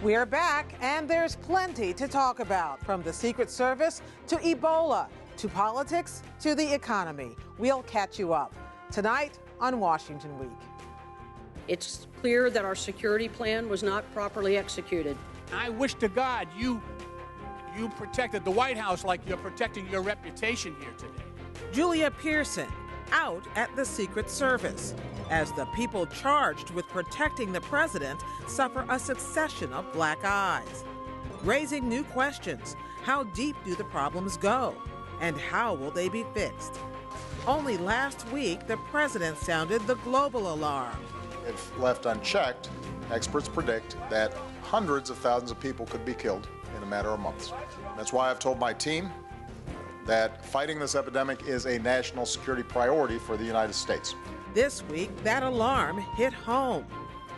We are back, and there's plenty to talk about, from the Secret Service to Ebola, to politics, to the economy. We'll catch you up tonight on Washington Week. It's clear that our security plan was not properly executed. I wish to God you protected the White House like you're protecting your reputation here today. Julia Pearson, out at the Secret Service, as the people charged with protecting the president suffer a succession of black eyes. Raising new questions. How deep do the problems go? And how will they be fixed? Only last week, the president sounded the global alarm. If left unchecked, experts predict that hundreds of thousands of people could be killed in a matter of months. That's why I've told my team that fighting this epidemic is a national security priority for the United States. This week, that alarm hit home.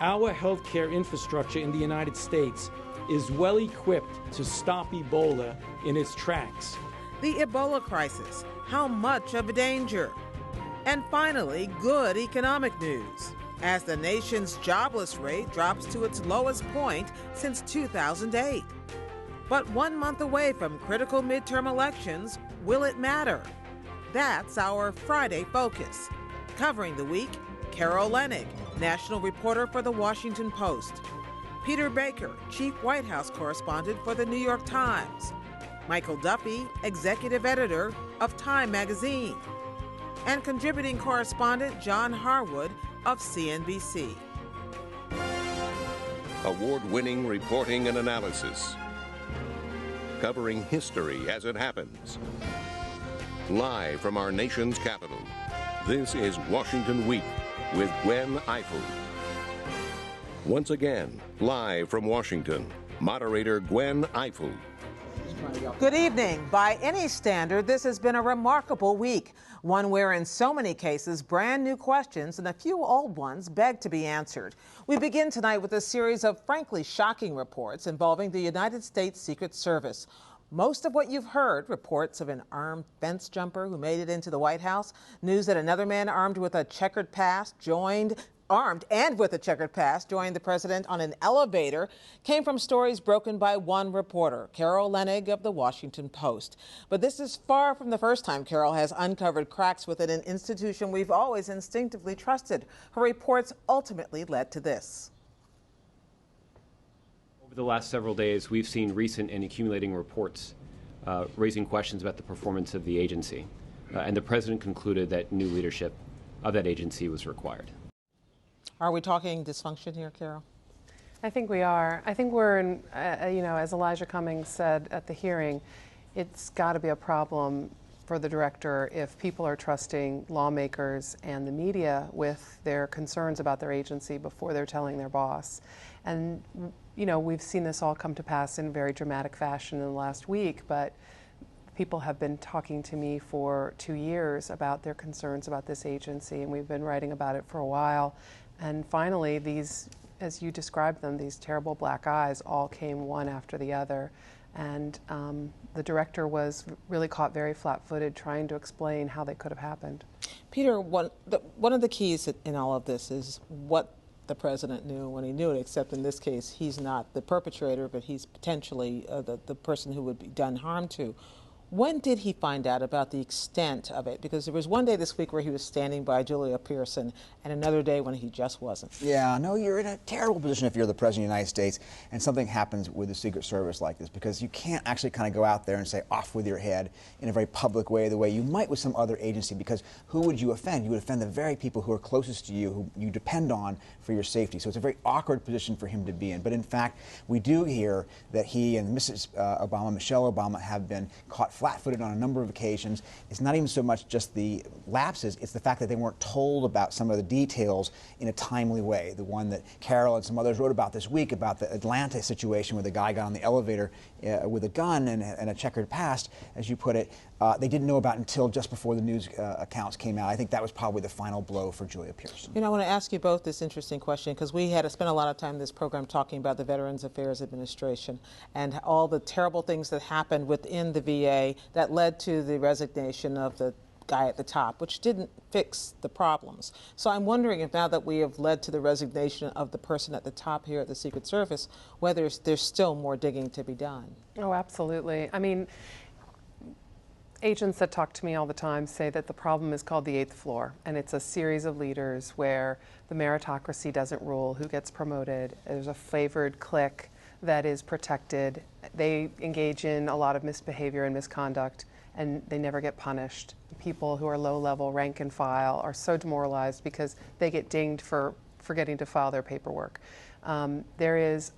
Our healthcare infrastructure in the United States is well equipped to stop Ebola in its tracks. The Ebola crisis, how much of a danger? And finally, good economic news, as the nation's jobless rate drops to its lowest point since 2008. But 1 month away from critical midterm elections, will it matter? That's our Friday focus. Covering the week, Carol Leonnig, national reporter for The Washington Post. Peter Baker, chief White House correspondent for The New York Times. Michael Duffy, executive editor of Time magazine. And contributing correspondent John Harwood of CNBC. Award-winning reporting and analysis. Covering history as it happens. Live from our nation's capital, this is Washington Week with Gwen Ifill. Once again, live from Washington, moderator Gwen Ifill. Good evening. By any standard, this has been a remarkable week, one where in so many cases, brand new questions and a few old ones beg to be answered. We begin tonight with a series of frankly shocking reports involving the United States Secret Service. Most of what you've heard, reports of an armed fence jumper who made it into the White House, news that another man armed and with a checkered past joined the president on an elevator, came from stories broken by one reporter, Carol Leonnig of The Washington Post. But this is far from the first time Carol has uncovered cracks within an institution we've always instinctively trusted. Her reports ultimately led to this. Over the last several days, we've seen recent and accumulating reports raising questions about the performance of the agency. And the president concluded that new leadership of that agency was required. Are we talking dysfunction here, Carol? I think we are. I think we're in, as Elijah Cummings said at the hearing, it's got to be a problem for the director if people are trusting lawmakers and the media with their concerns about their agency before they're telling their boss. And, we've seen this all come to pass in very dramatic fashion in the last week, but people have been talking to me for 2 years about their concerns about this agency, and we've been writing about it for a while. And finally, these, as you described them, these terrible black eyes all came one after the other. And the director was really caught very flat-footed trying to explain how they could have happened. Peter, one of the keys in all of this is what the president knew when he knew it, except in this case, he's not the perpetrator, but he's potentially the person who would be done harm to. When did he find out about the extent of it? Because there was one day this week where he was standing by Julia Pearson and another day when he just wasn't. Yeah, no, you're in a terrible position if you're the President of the United States and something happens with the Secret Service like this, because you can't actually kind of go out there and say off with your head in a very public way, the way you might with some other agency, because who would you offend? You would offend the very people who are closest to you, who you depend on for your safety. So it's a very awkward position for him to be in. But in fact, we do hear that he and Mrs. Obama, Michelle Obama, have been caught flat-footed on a number of occasions. It's not even so much just the lapses, it's the fact that they weren't told about some of the details in a timely way. The one that Carol and some others wrote about this week about the Atlanta situation where the guy got on the elevator with a gun and a checkered past, as you put it, they didn't know about until just before the news accounts came out. I think that was probably the final blow for Julia Pearson. I want to ask you both this interesting question, because we had to spend a lot of time in this program talking about the Veterans Affairs Administration and all the terrible things that happened within the VA that led to the resignation of the guy at the top, which didn't fix the problems. So I'm wondering if now that we have led to the resignation of the person at the top here at the Secret Service, whether there's still more digging to be done. Oh, absolutely. I mean, agents that talk to me all the time say that the problem is called the eighth floor, and it's a series of leaders where the meritocracy doesn't rule who gets promoted. There's a favored clique that is protected. They engage in a lot of misbehavior and misconduct, and they never get punished. People who are low-level rank and file are so demoralized because they get dinged for forgetting to file their paperwork. There is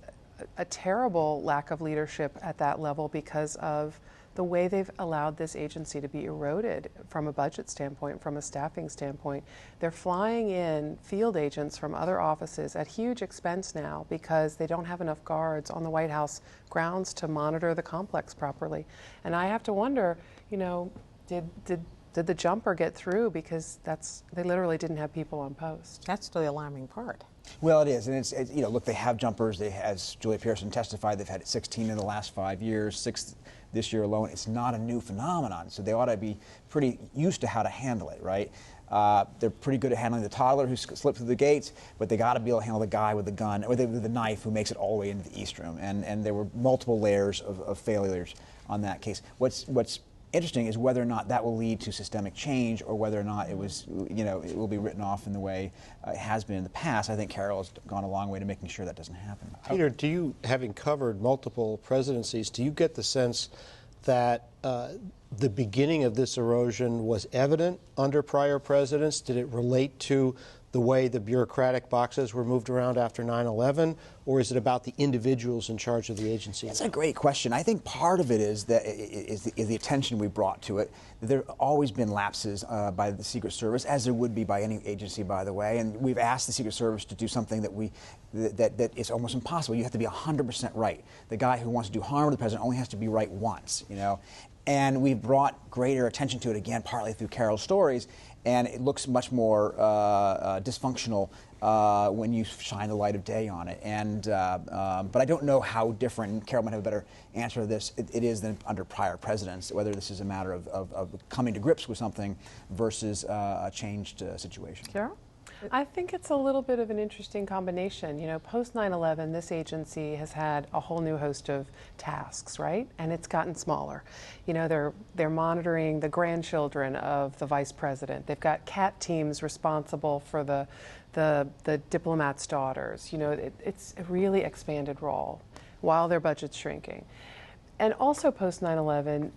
a terrible lack of leadership at that level because of the way they've allowed this agency to be eroded from a budget standpoint, from a staffing standpoint. They're flying in field agents from other offices at huge expense now because they don't have enough guards on the White House grounds to monitor the complex properly. And I have to wonder, you know, did the jumper get through, because they literally didn't have people on post. That's the alarming part. Well, it is, and it's you know, look, they have jumpers. As Julia Pearson testified, they've had 16 in the last 5 years, 6 this year alone. It's not a new phenomenon, so they ought to be pretty used to how to handle it, right? They're pretty good at handling the toddler who slipped through the gates, but they got to be able to handle the guy with the gun or with the knife who makes it all the way into the East Room. And there were multiple layers of failures on that case. What's interesting is whether or not that will lead to systemic change, or whether or not it will be written off in the way it has been in the past. I think Carol has gone a long way to making sure that doesn't happen. Peter, do you, having covered multiple presidencies, do you get the sense that the beginning of this erosion was evident under prior presidents? Did it relate to the way the bureaucratic boxes were moved around after 9/11, or is it about the individuals in charge of the agency? That's a great question. I think part of it is the attention we brought to it. There have always been lapses by the Secret Service, as there would be by any agency, by the way. And we've asked the Secret Service to do something that is almost impossible. You have to be 100% right. The guy who wants to do harm to the president only has to be right once, you know. And we've brought greater attention to it, again, partly through Carol's stories. And it looks much more dysfunctional when you shine the light of day on it. But I don't know how different, and Carol might have a better answer to this, it is than under prior presidents, whether this is a matter of coming to grips with something versus a changed situation. Carol? I think it's a little bit of an interesting combination. You know, post 9/11, this agency has had a whole new host of tasks, right? And it's gotten smaller. You know, they're monitoring the grandchildren of the vice president. They've got CAT teams responsible for the diplomats' daughters. You know, it's a really expanded role while their budget's shrinking. And also post 9/11,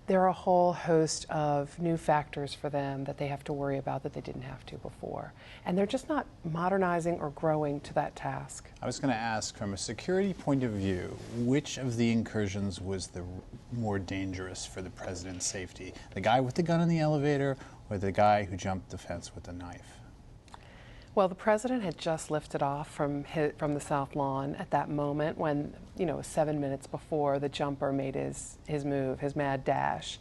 there are a whole host of new factors for them that they have to worry about that they didn't have to before. And they're just not modernizing or growing to that task. I was going to ask, from a security point of view, which of the incursions was the more dangerous for the president's safety? The guy with the gun in the elevator, or the guy who jumped the fence with a knife? Well, the president had just lifted off from the South Lawn at that moment when, you know, 7 minutes before the jumper made his move, his mad dash.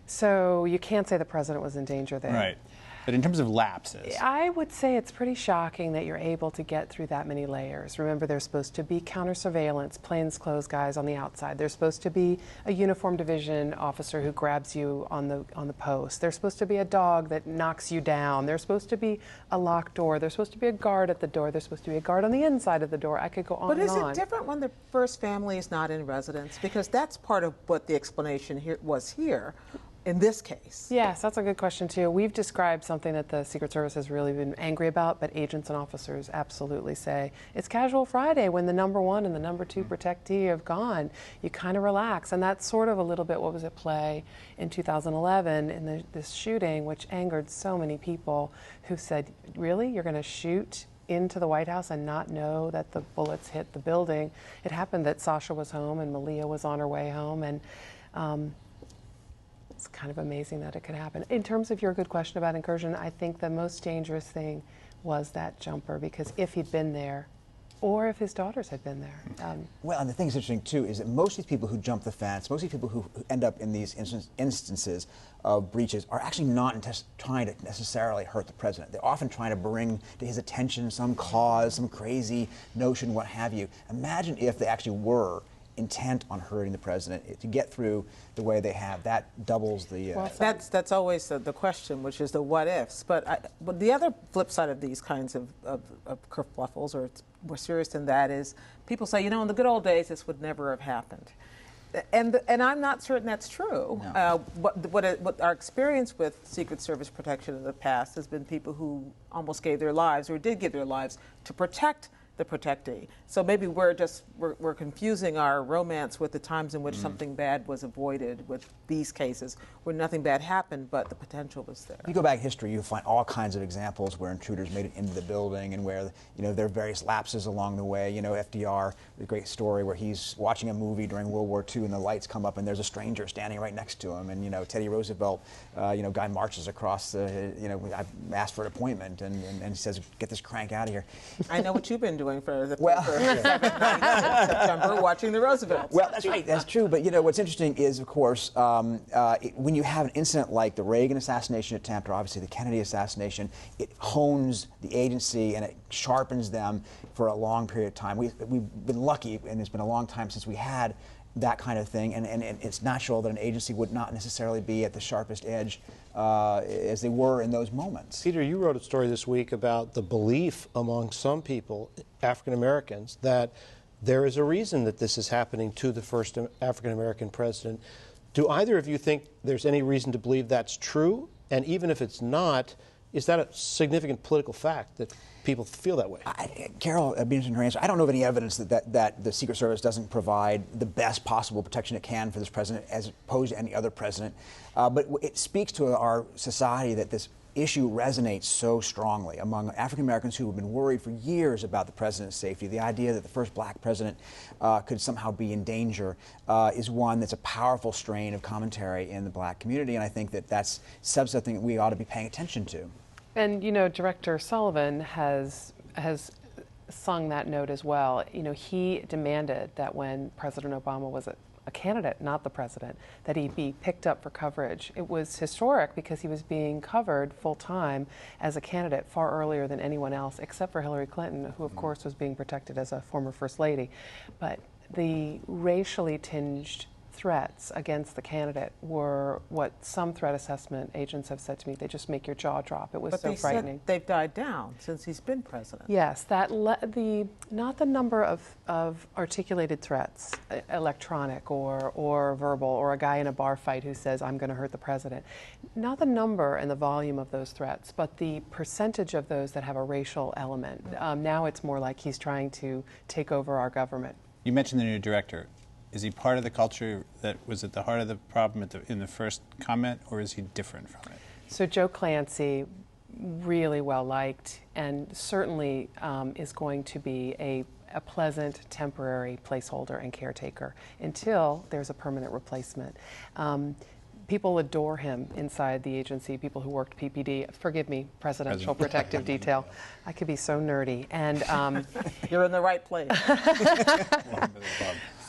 So you can't say the president was in danger there. Right. But in terms of lapses, I would say it's pretty shocking that you're able to get through that many layers. Remember, there's supposed to be counter surveillance, plainclothes guys on the outside. There's supposed to be a uniformed division officer who grabs you on the post. There's supposed to be a dog that knocks you down. There's supposed to be a locked door. There's supposed to be a guard at the door. There's supposed to be a guard on the inside of the door. I could go on and on. But is it different when the first family is not in residence? Because that's part of what the explanation here was here. In this case? Yes, that's a good question, too. We've described something that the Secret Service has really been angry about, but agents and officers absolutely say it's casual Friday when the number 1 and the number 2 protectee have gone. You kind of relax. And that's sort of a little bit what was at play in 2011 in this shooting, which angered so many people who said, really? You're going to shoot into the White House and not know that the bullets hit the building? It happened that Sasha was home and Malia was on her way home. And it's kind of amazing that it could happen. In terms of your good question about incursion, I think the most dangerous thing was that jumper, because if he'd been there, or if his daughters had been there. Well, and the thing that's interesting, too, is that most of these people who jump the fence, most of these people who end up in these instances of breaches are actually not trying to necessarily hurt the president. They're often trying to bring to his attention some cause, some crazy notion, what have you. Imagine if they actually were intent on hurting the president to get through the way they have. That doubles the... Well, that's always the question, which is the what ifs. But the other flip side of these kinds of kerfuffles, or it's more serious than that, is people say, in the good old days, this would never have happened. And I'm not certain that's true. No. What our experience with Secret Service protection in the past has been people who almost gave their lives or did give their lives to protect the protectee. So maybe we're confusing our romance with the times in which something bad was avoided with these cases where nothing bad happened, but the potential was there. If you go back in history, you find all kinds of examples where intruders made it into the building and where there are various lapses along the way. FDR, the great story where he's watching a movie during World War II and the lights come up and there's a stranger standing right next to him. And Teddy Roosevelt, guy marches across the, I asked for an appointment and he says, "Get this crank out of here." I know what you've been doing for the 7th night in September, watching the Roosevelts. Well, that's right, that's true. But what's interesting is, of course, when you have an incident like the Reagan assassination attempt, or obviously the Kennedy assassination, it hones the agency and it sharpens them for a long period of time. We've been lucky, and it's been a long time since we had that kind of thing, and it's natural that an agency would not necessarily be at the sharpest edge as they were in those moments. Peter, you wrote a story this week about the belief among some people, African Americans, that there is a reason that this is happening to the first African American president. Do either of you think there's any reason to believe that's true? And even if it's not, is that a significant political fact that people feel that way? Carol, I'd be interested in her answer. I don't know of any evidence that the Secret Service doesn't provide the best possible protection it can for this president as opposed to any other president. But it speaks to our society that this issue resonates so strongly among African Americans who have been worried for years about the president's safety. The idea that the first black president could somehow be in danger is one that's a powerful strain of commentary in the black community, and I think that that's something that we ought to be paying attention to. And Director Sullivan has sung that note as well. He demanded that when President Obama was a candidate, not the president, that he be picked up for coverage. It was historic because he was being covered full-time as a candidate far earlier than anyone else, except for Hillary Clinton, who of course was being protected as a former First Lady. But the racially tinged threats against the candidate were what some threat assessment agents have said to me. They just make your jaw drop. It was so frightening. But they've died down since he's been president. Yes, not the number of articulated threats, electronic or verbal, or a guy in a bar fight who says, "I'm going to hurt the president." Not the number and the volume of those threats, but the percentage of those that have a racial element. Now it's more like he's trying to take over our government. You mentioned the new director. Is he part of the culture that was at the heart of the problem in the first comment, or is he different from it? So Joe Clancy, really well liked, and certainly is going to be a pleasant temporary placeholder and caretaker until there's a permanent replacement. People adore him inside the agency, people who worked PPD. Forgive me, Presidential Protective Detail. I could be so nerdy. And you're in the right place.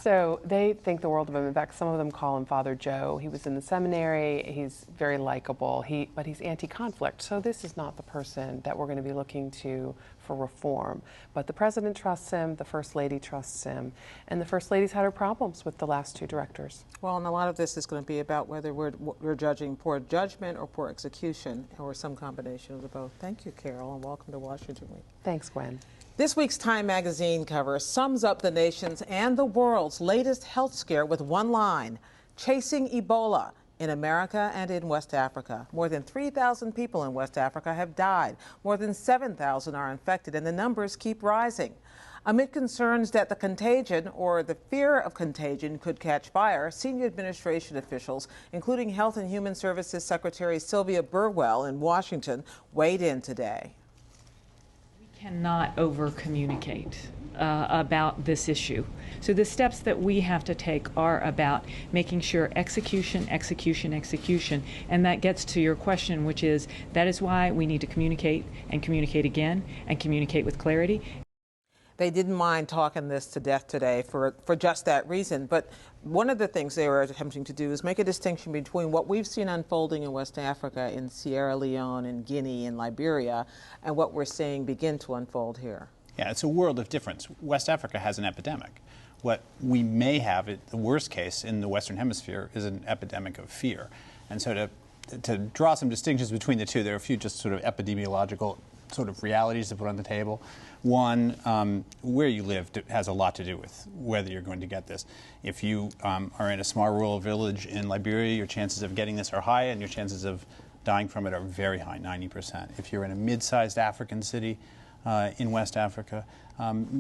So they think the world of him. In fact, some of them call him Father Joe. He was in the seminary. He's very likable, but he's anti-conflict. So this is not the person that we're going to be looking to for reform. But the president trusts him, the First Lady trusts him, and the First Lady's had her problems with the last two directors. Well, and a lot of this is going to be about whether we're judging poor judgment or poor execution, or some combination of the both. Thank you, Carol, and welcome to Washington Week. Thanks, Gwen. This week's Time magazine cover sums up the nation's and the world's latest health scare with one line: chasing Ebola in America and in West Africa. More than 3,000 people in West Africa have died. More than 7,000 are infected, and the numbers keep rising. Amid concerns that the contagion, or the fear of contagion, could catch fire, senior administration officials, including Health and Human Services Secretary Sylvia Burwell in Washington, weighed in today. Cannot over-communicate about this issue. So the steps that we have to take are about making sure execution, and that gets to your question, which is, that is why we need to communicate and communicate again and communicate with clarity. They didn't mind talking this to death today for just that reason. But one of the things they were attempting to do is make a distinction between what we've seen unfolding in West Africa, in Sierra Leone, in Guinea, in Liberia, and what we're seeing begin to unfold here. Yeah, it's a world of difference. West Africa has an epidemic. What we may have, the worst case in the Western Hemisphere, is an epidemic of fear. And so to draw some distinctions between the two, there are a few just sort of epidemiological sort of realities to put on the table. One, where you live has a lot to do with whether you're going to get this. If you are in a small rural village in Liberia, your chances of getting this are high, and your chances of dying from it are very high, 90%. If you're in a mid-sized African city in West Africa,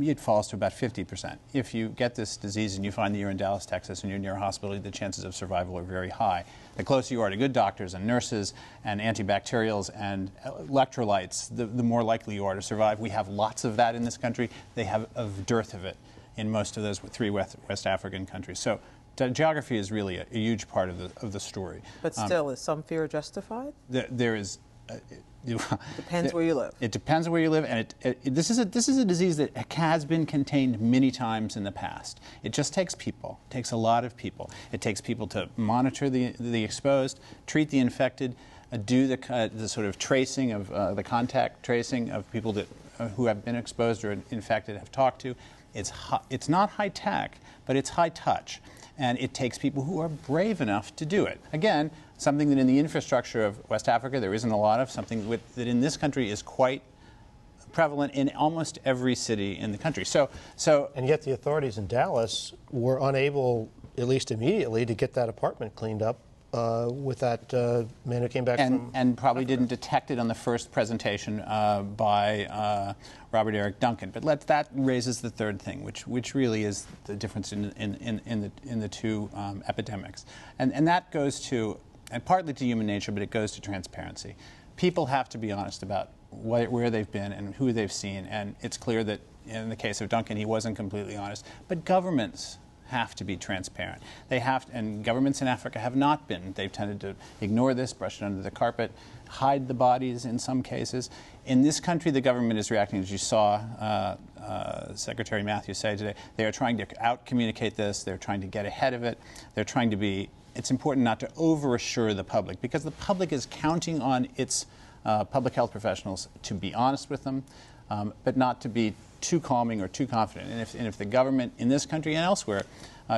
it falls to about 50%. If you get this disease and you find that you're in Dallas, Texas, and you're near a hospital, the chances of survival are very high. The closer you are to good doctors and nurses and antibacterials and electrolytes, the more likely you are to survive. We have lots of that in this country. They have a dearth of it in most of those three West African countries. So geography is really a huge part of the story. But still, is some fear justified? There is. Depends where you live. It depends where you live, and this is a disease that has been contained many times in the past. It just takes people. It takes a lot of people. It takes people to monitor the exposed, treat the infected, do the sort of tracing of the contact tracing of people that who have been exposed or infected, have talked to. It's not high tech, but it's high touch, and it takes people who are brave enough to do it. Again, something that in the infrastructure of West Africa there isn't a lot of, something that in this country is quite prevalent in almost every city in the country. And yet the authorities in Dallas were unable, at least immediately, to get that apartment cleaned up with that man who came back from and probably Africa. Didn't detect it on the first presentation by Robert Eric Duncan. But that raises the third thing, which really is the difference in the two epidemics, and that goes to, and partly to human nature, but it goes to transparency. People have to be honest about where they've been and who they've seen, and it's clear that in the case of Duncan, he wasn't completely honest. But governments have to be transparent. They have to, and governments in Africa have not been. They've tended to ignore this, brush it under the carpet, hide the bodies in some cases. In this country, the government is reacting, as you saw Secretary Matthews say today. They are trying to out-communicate this. They're trying to get ahead of it. They're trying to be. It's important not to over-assure the public, because the public is counting on its public health professionals to be honest with them, but not to be too calming or too confident. And if the government in this country and elsewhere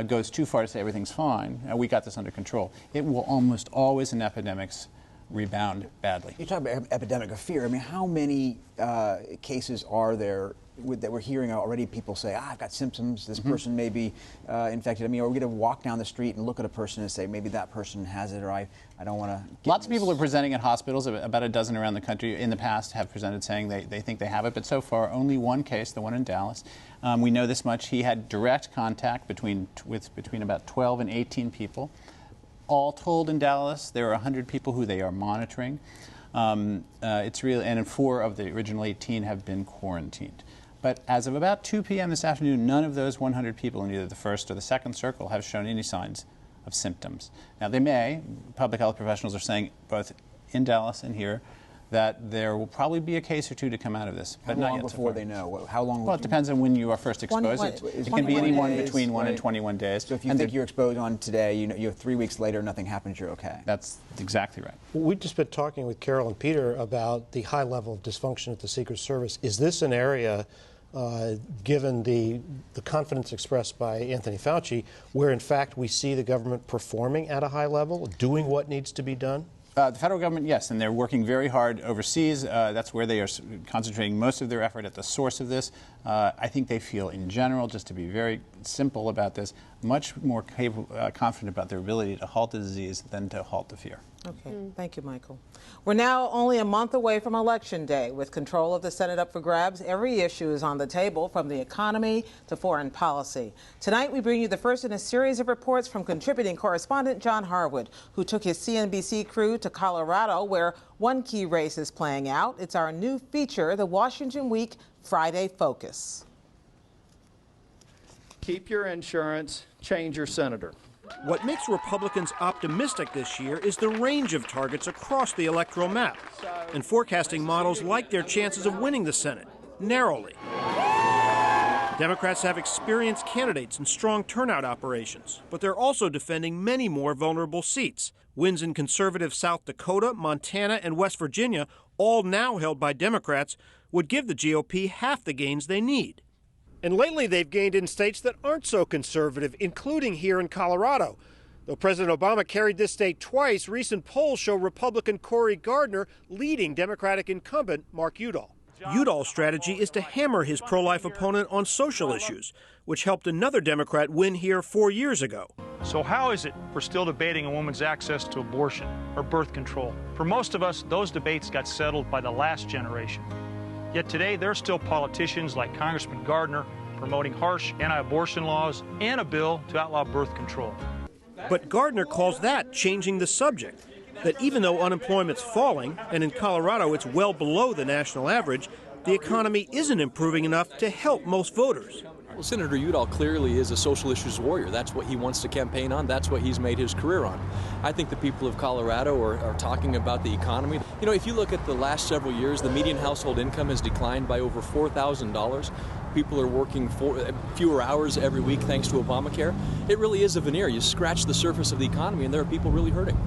goes too far to say everything's fine, we got this under control, it will almost always in epidemics rebound badly. You talk about epidemic of fear. I mean, how many cases are there that we're hearing already? People say, I've got symptoms, this person may be infected. I mean, are we going to walk down the street and look at a person and say, maybe that person has it, or I don't want to. Lots of people are presenting at hospitals. About a dozen around the country in the past have presented saying they think they have it, but so far only one case, the one in Dallas. We know this much. He had direct contact between about 12 and 18 people. All told in Dallas, there are 100 people who they are monitoring. It's real, and 4 of the original 18 have been quarantined. But as of about 2 p.m. this afternoon, none of those 100 people in either the first or the second circle have shown any signs of symptoms. Now, they may. Public health professionals are saying, both in Dallas and here, that there will probably be a case or two to come out of this, but not yet. How long before they know? How long? Well, it depends on when you are first exposed. It can be anyone between 1 and 21 days. So if you think you're exposed on today, you 3 weeks later, nothing happens, you're okay. That's exactly right. We've just been talking with Carol and Peter about the high level of dysfunction at the Secret Service. Is this an area, given the confidence expressed by Anthony Fauci, where in fact we see the government performing at a high level, doing what needs to be done? The federal government, yes, and they're working very hard overseas. That's where they are concentrating most of their effort at the source of this. I think they feel, in general, just to be very simple about this, much more confident about their ability to halt the disease than to halt the fear. Okay, thank you, Michael. We're now only a month away from Election Day. With control of the Senate up for grabs, every issue is on the table, from the economy to foreign policy. Tonight, we bring you the first in a series of reports from contributing correspondent John Harwood, who took his CNBC crew to Colorado, where one key race is playing out. It's our new feature, the Washington Week Friday Focus. Keep your insurance, change your senator. What makes Republicans optimistic this year is the range of targets across the electoral map, and forecasting models like their chances of winning the Senate narrowly. Democrats have experienced candidates and strong turnout operations, but they're also defending many more vulnerable seats. Wins in conservative South Dakota, Montana, and West Virginia, all now held by Democrats, would give the GOP half the gains they need. And lately they've gained in states that aren't so conservative, including here in Colorado. Though President Obama carried this state twice, recent polls show Republican Cory Gardner leading Democratic incumbent Mark Udall. Udall's strategy is to hammer his pro-life opponent on social issues, which helped another Democrat win here 4 years ago. So how is it we're still debating a woman's access to abortion or birth control? For most of us, those debates got settled by the last generation. Yet today, there are still politicians like Congressman Gardner promoting harsh anti-abortion laws and a bill to outlaw birth control. But Gardner calls that changing the subject, that even though unemployment's falling, and in Colorado it's well below the national average, the economy isn't improving enough to help most voters. Well, Senator Udall clearly is a social issues warrior. That's what he wants to campaign on. That's what he's made his career on. I think the people of Colorado are talking about the economy. You know, if you look at the last several years, the median household income has declined by over $4,000. People are working fewer hours every week thanks to Obamacare. It really is a veneer. You scratch the surface of the economy and there are people really hurting.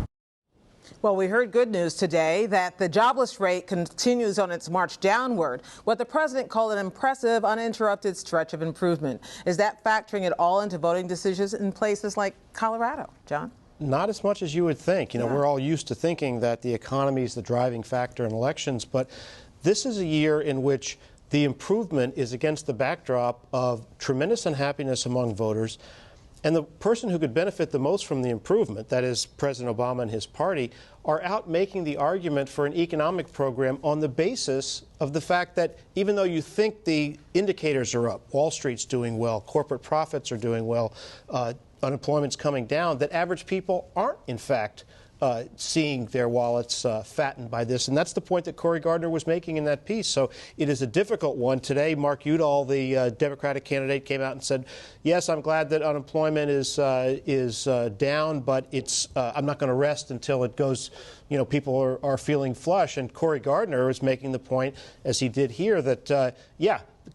Well, we heard good news today that the jobless rate continues on its march downward, what the president called an impressive, uninterrupted stretch of improvement. Is that factoring it all into voting decisions in places like Colorado? John? Not as much as you would think. You know, we're all used to thinking that the economy is the driving factor in elections, but this is a year in which the improvement is against the backdrop of tremendous unhappiness among voters. And the person who could benefit the most from the improvement, that is President Obama and his party, are out making the argument for an economic program on the basis of the fact that even though you think the indicators are up, Wall Street's doing well, corporate profits are doing well, unemployment's coming down, that average people aren't, in fact, seeing their wallets fattened by this. And that's the point that Cory Gardner was making in that piece. So it is a difficult one. Today, Mark Udall, the Democratic candidate, came out and said, yes, I'm glad that unemployment is down, but I'm not going to rest until it goes, you know, people are feeling flush. And Cory Gardner is making the point, as he did here, that,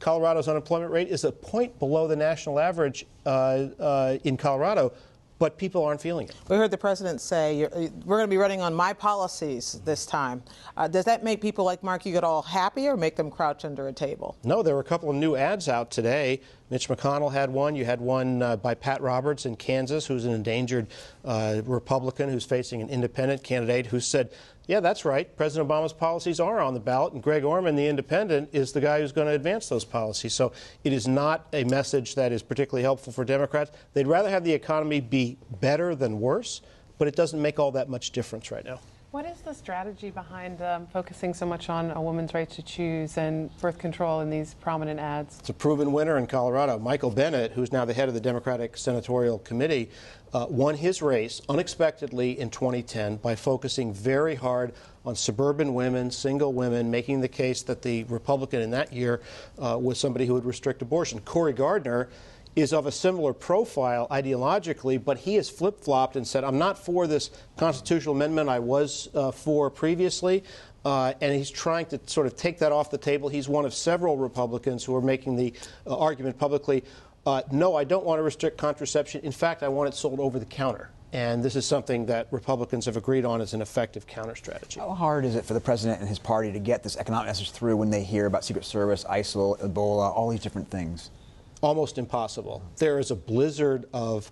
Colorado's unemployment rate is a point below the national average in Colorado. But people aren't feeling it. We heard the president say, we're going to be running on my policies this time. Does that make people like Mark Udall happy or make them crouch under a table? No, there were a couple of new ads out today. Mitch McConnell had one. You had one by Pat Roberts in Kansas, who's an endangered Republican who's facing an independent candidate who said, yeah, that's right. President Obama's policies are on the ballot, and Greg Orman, the independent, is the guy who's going to advance those policies. So it is not a message that is particularly helpful for Democrats. They'd rather have the economy be better than worse, but it doesn't make all that much difference right now. What is the strategy behind focusing so much on a woman's right to choose and birth control in these prominent ads? It's a proven winner in Colorado. Michael Bennet, who's now the head of the Democratic Senatorial Committee, won his race unexpectedly in 2010 by focusing very hard on suburban women, single women, making the case that the Republican in that year was somebody who would restrict abortion. Cory Gardner is of a similar profile ideologically, but he has flip-flopped and said, I'm not for this constitutional amendment I was for previously, and he's trying to sort of take that off the table. He's one of several Republicans who are making the argument publicly, no, I don't want to restrict contraception. In fact, I want it sold over the counter. And this is something that Republicans have agreed on as an effective counter strategy. How hard is it for the president and his party to get this economic message through when they hear about Secret Service, ISIL, Ebola, all these different things? Almost impossible. There is a blizzard of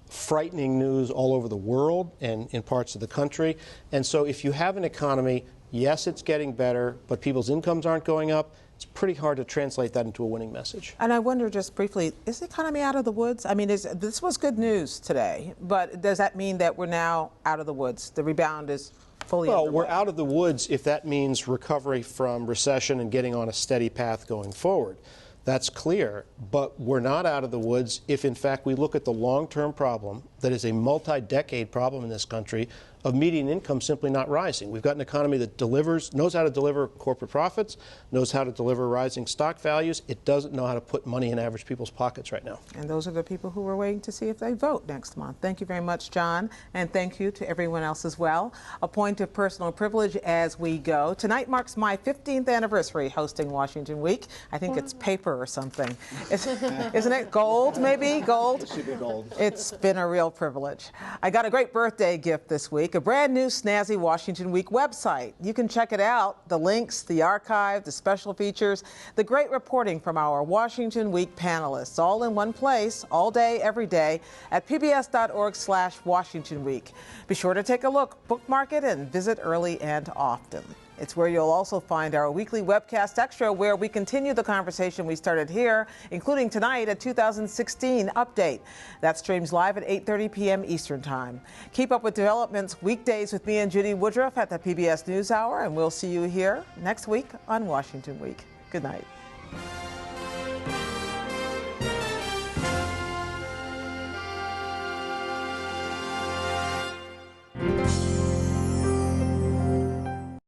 frightening news all over the world and in parts of the country. And so if you have an economy, yes, it's getting better, but people's incomes aren't going up, it's pretty hard to translate that into a winning message. And I wonder just briefly, is the economy out of the woods? I mean, this was good news today, but does that mean that we're now out of the woods? The rebound is fully underway? Well, we're out of the woods if that means recovery from recession and getting on a steady path going forward. That's clear, but we're not out of the woods if, in fact, we look at the long-term problem that is a multi-decade problem in this country of median income simply not rising. We've got an economy that knows how to deliver corporate profits, knows how to deliver rising stock values. It doesn't know how to put money in average people's pockets right now. And those are the people who are waiting to see if they vote next month. Thank you very much, John, and thank you to everyone else as well. A point of personal privilege as we go. Tonight marks my 15th anniversary hosting Washington Week. I think it's paper or something. Isn't it gold, maybe? Gold? It should be gold. It's been a real privilege. I got a great birthday gift this week. week, a brand new snazzy Washington Week website. You can check it out, the links, the archive, the special features, the great reporting from our Washington Week panelists, all in one place, all day, every day, at pbs.org/Washington Week. Be sure to take a look, bookmark it, and visit early and often. It's where you'll also find our weekly webcast extra, where we continue the conversation we started here, including tonight a 2016 update. That streams live at 8:30 p.m. Eastern Time. Keep up with developments weekdays with me and Judy Woodruff at the PBS NewsHour, and we'll see you here next week on Washington Week. Good night.